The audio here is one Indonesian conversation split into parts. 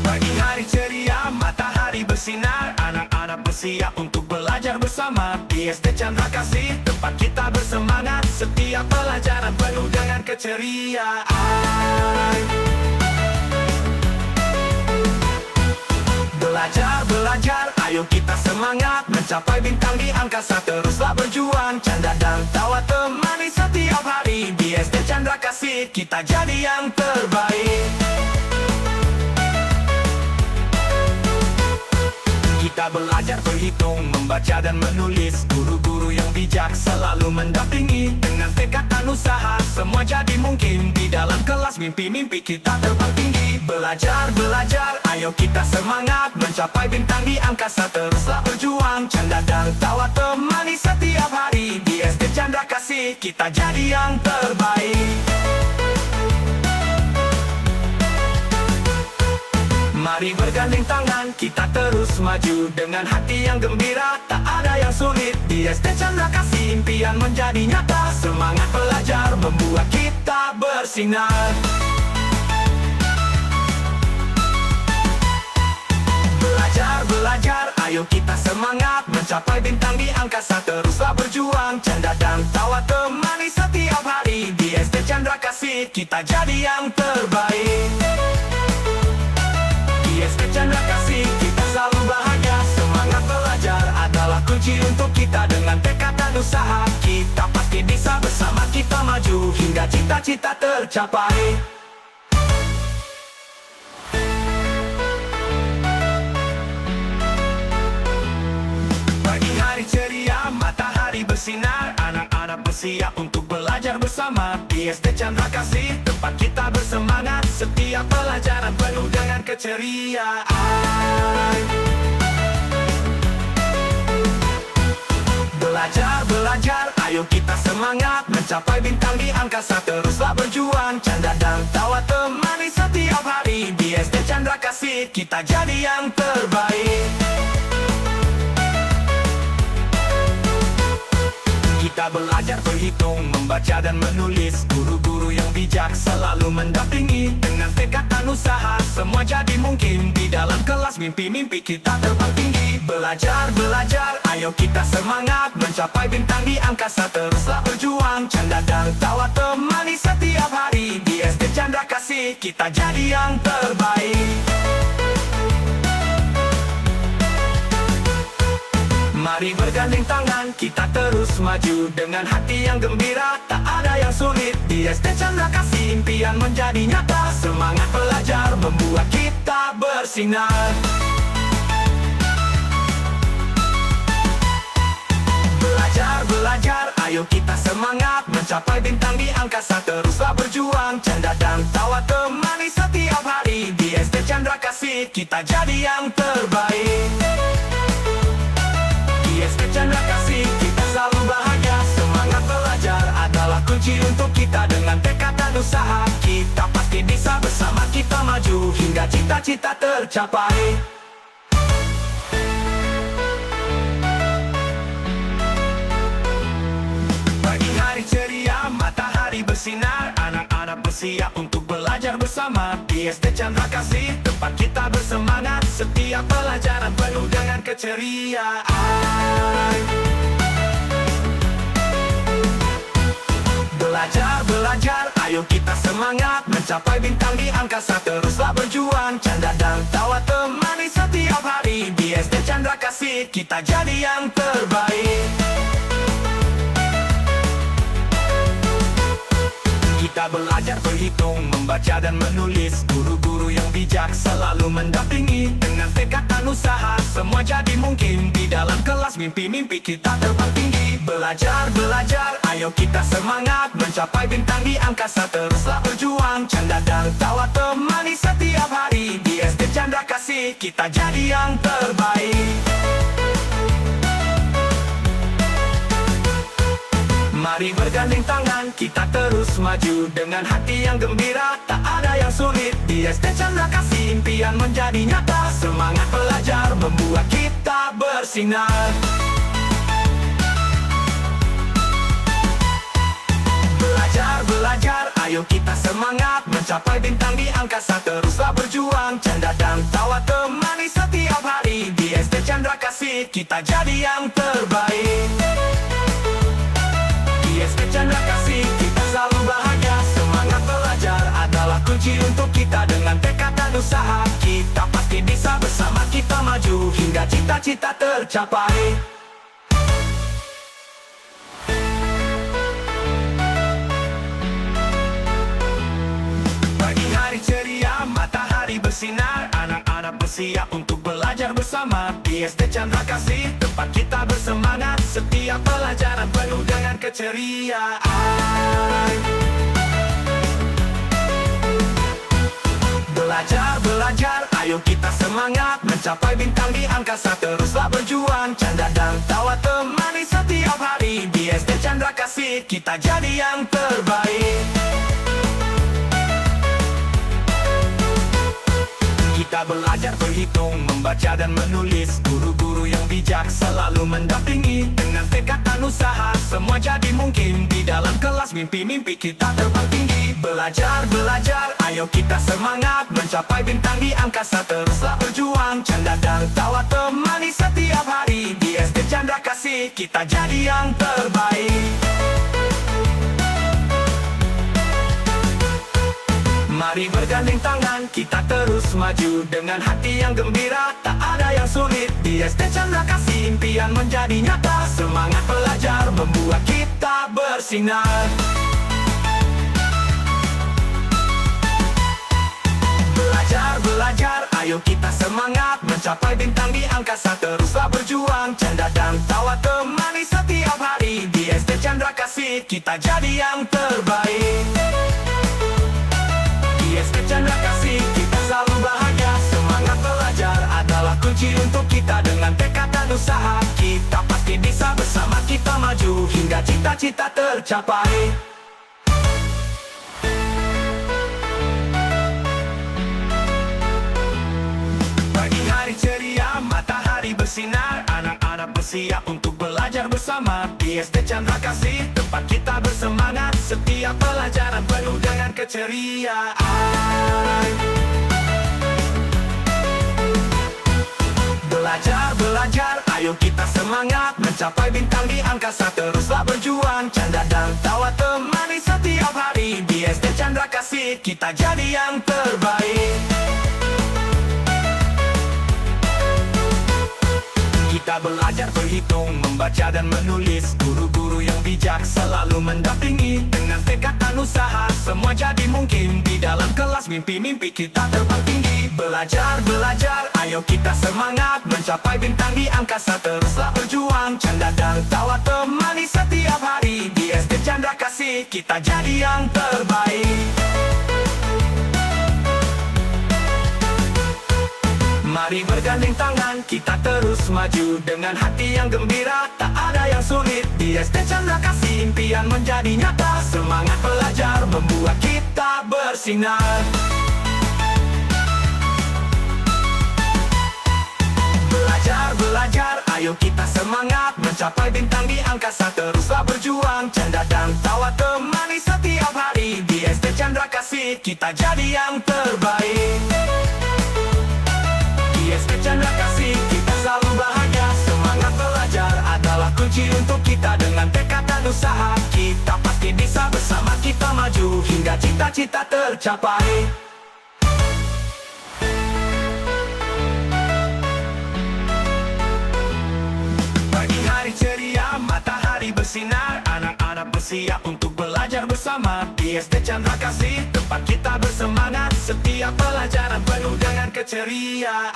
Pagi hari ceria, matahari bersinar, anak-anak bersiap untuk belajar bersama di SD Chandra Kasih, tempat kita bersemangat. Setiap pelajaran penuh dengan keceriaan. Belajar, belajar, ayo kita semangat mencapai bintang di angkasa, teruslah berjuang. Canda dan tawa temani setiap hari di SD Chandra Kasih, kita jadi yang terbaik. Kita belajar berhitung, membaca dan menulis. Guru-guru yang bijak selalu mendampingi. Dengan tekad dan usaha, semua jadi mungkin. Di dalam kelas mimpi-mimpi kita terbang tinggi. Belajar, belajar, ayo kita semangat mencapai bintang di angkasa, teruslah berjuang. Canda dan tawa temani setiap hari di SD Chandra Kasih, kita jadi yang terbaik. Mari bergandeng tangan, kita terus maju dengan hati yang gembira, tak ada yang sulit. Di SD Chandra Kasih, impian menjadi nyata. Semangat belajar membuat kita bersinar. Belajar, belajar, ayo kita semangat mencapai bintang di angkasa, teruslah berjuang. Canda dan tawa temani setiap hari di SD Chandra Kasih, kita jadi yang terbaik. Di SD Chandra Kasih, kita selalu bahagia. Semangat belajar adalah kunci untuk kita. Dengan tekad dan usaha, kita pasti bisa. Bersama kita maju hingga cita-cita tercapai. Pagi hari ceria, matahari bersinar, anak-anak bersiap untuk belajar bersama di SD Chandra Kasih, tempat kita bersemangat. Setiap pelajaran penuh dengan keceriaan. Belajar, belajar, ayo kita semangat mencapai bintang di angkasa, teruslah berjuang. Canda dan tawa temani setiap hari di SD Chandra Kasih, kita jadi yang terbaik. Kita belajar berhitung, membaca dan menulis. Guru-guru yang bijak selalu mendampingi. Dengan tekad dan usaha, semua jadi mungkin. Di dalam kelas mimpi-mimpi kita terbang tinggi. Belajar, belajar, ayo kita semangat mencapai bintang di angkasa, teruslah berjuang. Canda dan tawa temani setiap hari di SD Chandra Kasih, kita jadi yang terbaik. Mari bergandeng tangan, kita terus maju dengan hati yang gembira, tak ada yang sulit. Di SD Chandra Kasih, impian menjadi nyata. Semangat belajar membuat kita bersinar. Belajar, belajar, ayo kita semangat mencapai bintang di angkasa, teruslah berjuang. Canda dan tawa temani setiap hari di SD Chandra Kasih, kita jadi yang terbaik. Di SD Chandra Kasih, kita selalu bahagia. Semangat belajar adalah kunci untuk kita. Dengan tekad dan usaha, kita pasti bisa. Bersama kita maju hingga cita-cita tercapai. Pagi hari ceria, matahari bersinar, anak-anak bersiap untuk belajar bersama di SD Chandra Kasih, tempat kita bersemangat. Setiap pelajaran penuh dengan keceriaan. Belajar, belajar, ayo kita semangat mencapai bintang di angkasa, teruslah berjuang. Canda dan tawa temani setiap hari di SD Chandra Kasih, kita jadi yang terbaik. Kita belajar berhitung, membaca dan menulis. Guru-guru yang bijak selalu mendampingi. Dengan tekad dan usaha, semua jadi mungkin. Di dalam kelas mimpi-mimpi kita terbang tinggi. Belajar, belajar, ayo kita semangat mencapai bintang di angkasa, teruslah berjuang. Canda dan tawa temani setiap hari di SD Chandra Kasih, kita jadi yang terbaik. Mari bergandeng tangan, kita terus maju dengan hati yang gembira, tak ada yang sulit. Di SD Chandra Kasih impian menjadi nyata, semangat belajar membuat kita bersinar. Belajar, belajar, ayo kita semangat mencapai bintang di angkasa, teruslah berjuang. Canda dan tawa temani setiap hari. Di SD Chandra Kasih kita jadi yang terbaik. Di SD Chandra Kasih kita selalu bahagia. Semangat belajar adalah kunci untuk kita. Dengan tekad dan usaha kita pasti bisa, bersama kita maju hingga cita-cita tercapai. Pagi hari ceria, matahari bersinar, anak-anak bersiap untuk belajar bersama. Di SD Chandra Kasih tempat kita bersemangat, setiap pelajaran penuh dengan keceriaan. Belajar, belajar, ayo kita semangat mencapai bintang di angkasa, teruslah berjuang. Canda dan tawa temani setiap hari. Di SD Chandra Kasih kita jadi yang terbaik. Kita belajar berhitung, membaca dan menulis. Guru-guru yang bijak selalu mendampingi. Dengan tekad dan usaha semua jadi mungkin. Di dalam kelas mimpi-mimpi kita terbang tinggi. Belajar, belajar, ayo kita semangat mencapai bintang di angkasa, teruslah berjuang. Canda dan tawa temani setiap hari. Di SD Chandra Kasih kita jadi yang terbaik. Mari bergandeng tangan, kita terus maju dengan hati yang gembira, tak ada yang sulit. Di SD Chandra Kasih impian menjadi nyata, semangat belajar membuat kita bersinar. Belajar, belajar, ayo kita semangat mencapai bintang di angkasa, teruslah berjuang. Canda dan tawa temani setiap hari. Di SD Chandra Kasih kita jadi yang terbaik. Di SD Chandra Kasih kita selalu bahagia. Semangat belajar adalah kunci untuk kita. Dengan tekad dan usaha kita pasti bisa, bersama kita maju hingga cita-cita tercapai. Pagi hari ceria, matahari bersinar, anak-anak bersiap untuk belajar bersama. Di SD Chandra Kasih tempat kita bersemangat, setiap pelajaran penuh dengan keceriaan. Belajar, belajar, ayo kita semangat mencapai bintang di angkasa, teruslah berjuang. Canda dan tawa temani setiap hari. Di SD Chandra Kasih kita jadi yang terbaik. Kita belajar berhitung, membaca dan menulis. Guru-guru yang bijak selalu mendampingi. Dengan tekad dan usaha semua jadi mungkin. Di dalam kelas mimpi-mimpi kita terbang tinggi. Belajar, belajar, ayo kita semangat mencapai bintang di angkasa, teruslah berjuang. Canda dan tawa temani setiap hari. Di SD Chandra Kasih kita jadi yang terbaik. Mari bergandeng tangan, kita terus maju dengan hati yang gembira, tak ada yang sulit. Di SD Chandra Kasih impian menjadi nyata, semangat belajar membuat kita bersinar. Belajar, belajar, ayo kita semangat mencapai bintang di angkasa, teruslah berjuang. Canda dan tawa temani setiap hari. Di SD Chandra Kasih kita jadi yang terbaik. Di SD Chandra Kasih kita selalu bahagia. Semangat belajar adalah kunci untuk kita. Dengan tekad dan usaha kita pasti bisa, bersama kita maju hingga cita-cita tercapai. Pagi hari ceria, matahari bersinar, anak-anak bersiap untuk belajar bersama. Di SD Chandra Kasih tempat kita bersemangat, setiap pelajaran penuh dengan keceriaan.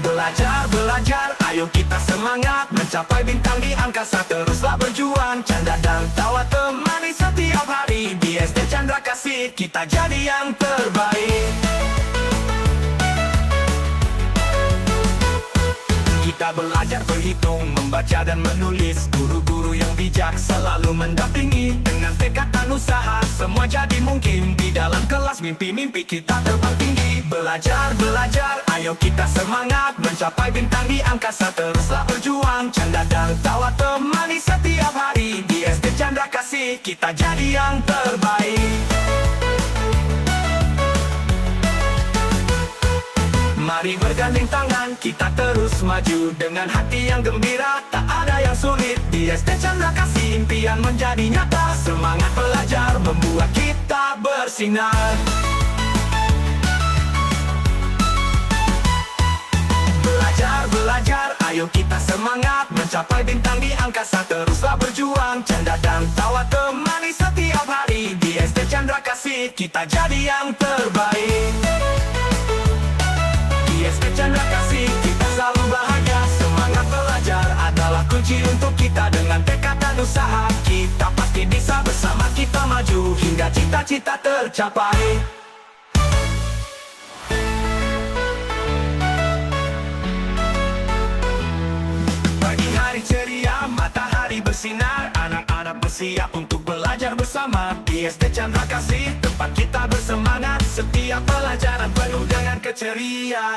Belajar, belajar, ayo kita semangat mencapai bintang di angkasa, teruslah berjuang. Canda dan tawa temani setiap hari. Di SD Chandra Kasih kita jadi yang terbaik. Kita belajar belajar berhitung, membaca dan menulis. Guru-guru yang bijak selalu mendampingi. Dengan tekad dan usaha, semua jadi mungkin. Di dalam kelas mimpi-mimpi kita terbang tinggi. Belajar, belajar, ayo kita semangat. Mencapai bintang di angkasa, teruslah berjuang. Canda dan tawa temani setiap hari. Di SD Chandra Kasih, kita jadi yang terbaik. Mari bergandeng tangan, kita terus maju. Dengan hati yang gembira, tak ada yang sulit. Di SD Chandra Kasih, impian menjadi nyata. Semangat belajar membuat kita bersinar. Belajar, belajar, ayo kita semangat. Mencapai bintang di angkasa, teruslah berjuang. Canda dan tawa temani setiap hari. Di SD Chandra Kasih, kita jadi yang terbaik. Di SD Chandra Kasih, kita selalu bahagia. Semangat belajar adalah kunci untuk kita. Dengan tekad dan usaha, kita pasti bisa. Bersama kita maju hingga cita-cita tercapai. Pagi hari ceria, matahari bersinar. Anak-anak bersiap untuk belajar bersama. Di SD Chandra Kasih, tempat kita bersemangat. Setiap pelajaran penuh dengan keceriaan.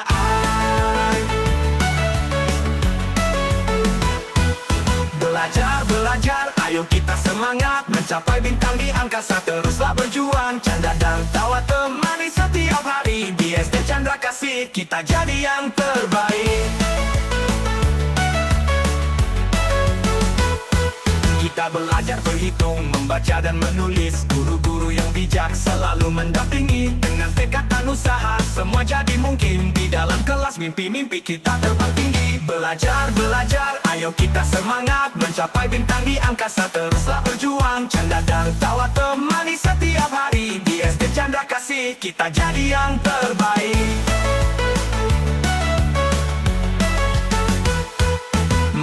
Belajar, belajar, ayo kita semangat. Mencapai bintang di angkasa, teruslah berjuang. Canda dan tawa temani setiap hari. Di SD Chandra Kasih, kita jadi yang terbaik. Kita belajar berhitung, membaca dan menulis. Guru-guru yang bijak selalu mendampingi. Dengan tekad dan usaha, semua jadi mungkin. Di dalam kelas mimpi-mimpi kita terbang tinggi. Belajar, belajar, ayo kita semangat. Mencapai bintang di angkasa, teruslah berjuang. Canda dan tawa temani setiap hari. Di SD Chandra Kasih, kita jadi yang terbaik.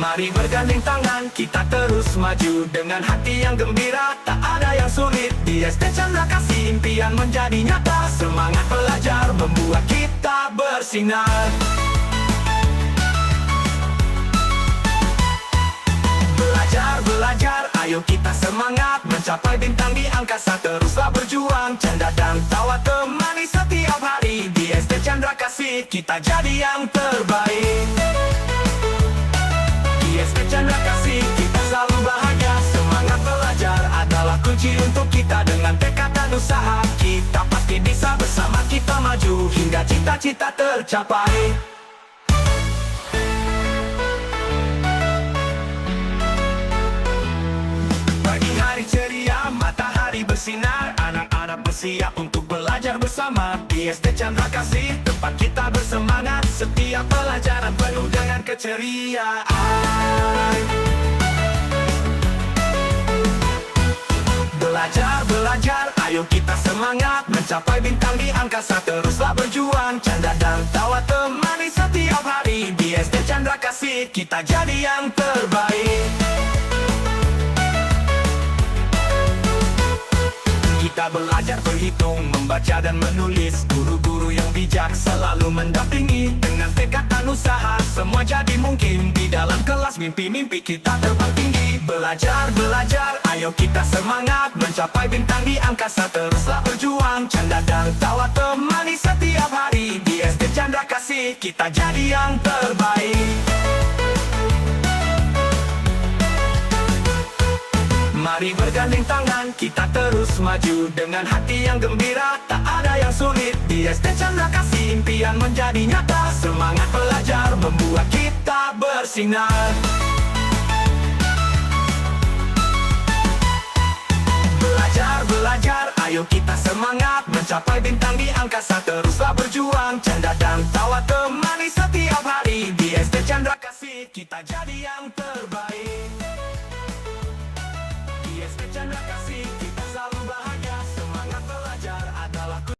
Mari bergandeng tangan, kita terus maju. Dengan hati yang gembira, tak ada yang sulit. Di SD Chandra Kasih, impian menjadi nyata. Semangat belajar membuat kita bersinar. Belajar, belajar, ayo kita semangat. Mencapai bintang di angkasa, teruslah berjuang. Canda dan tawa temani setiap hari. Di SD Chandra Kasih, kita jadi yang terbaik. Di SD Chandra Kasih, kita selalu bahagia. Semangat belajar adalah kunci untuk kita. Dengan tekad dan usaha, kita pasti bisa. Bersama kita maju hingga cita-cita tercapai. Pagi hari ceria, matahari bersinar. Anak-anak bersiap untuk belajar bersama. Di SD Chandra Kasih, tempat kita bersemangat. Setiap pelajaran penuh dengan keceriaan. Belajar, belajar, ayo kita semangat. Mencapai bintang di angkasa, teruslah berjuang. Canda dan tawa temani setiap hari. Di SD Chandra Kasih, kita jadi yang terbaik. Kita belajar berhitung, membaca dan menulis. Guru-guru yang bijak selalu mendampingi. Dengan tekad dan usaha, semua jadi mungkin. Di dalam kelas mimpi-mimpi kita terbang tinggi. Belajar, belajar, ayo kita semangat. Mencapai bintang di angkasa, teruslah berjuang. Canda dan tawa temani setiap hari. Di SD Chandra Kasih, kita jadi yang terbaik. Mari bergandeng tangan, kita terus maju. Dengan hati yang gembira, tak ada yang sulit. Di SD Chandra Kasih, impian menjadi nyata. Semangat belajar membuat kita bersinar. Belajar, belajar, ayo kita semangat. Mencapai bintang di angkasa, teruslah berjuang. Canda dan tawa temani setiap hari. Di SD Chandra Kasih, kita jadi yang terbaik. Di SD Chandra Kasih.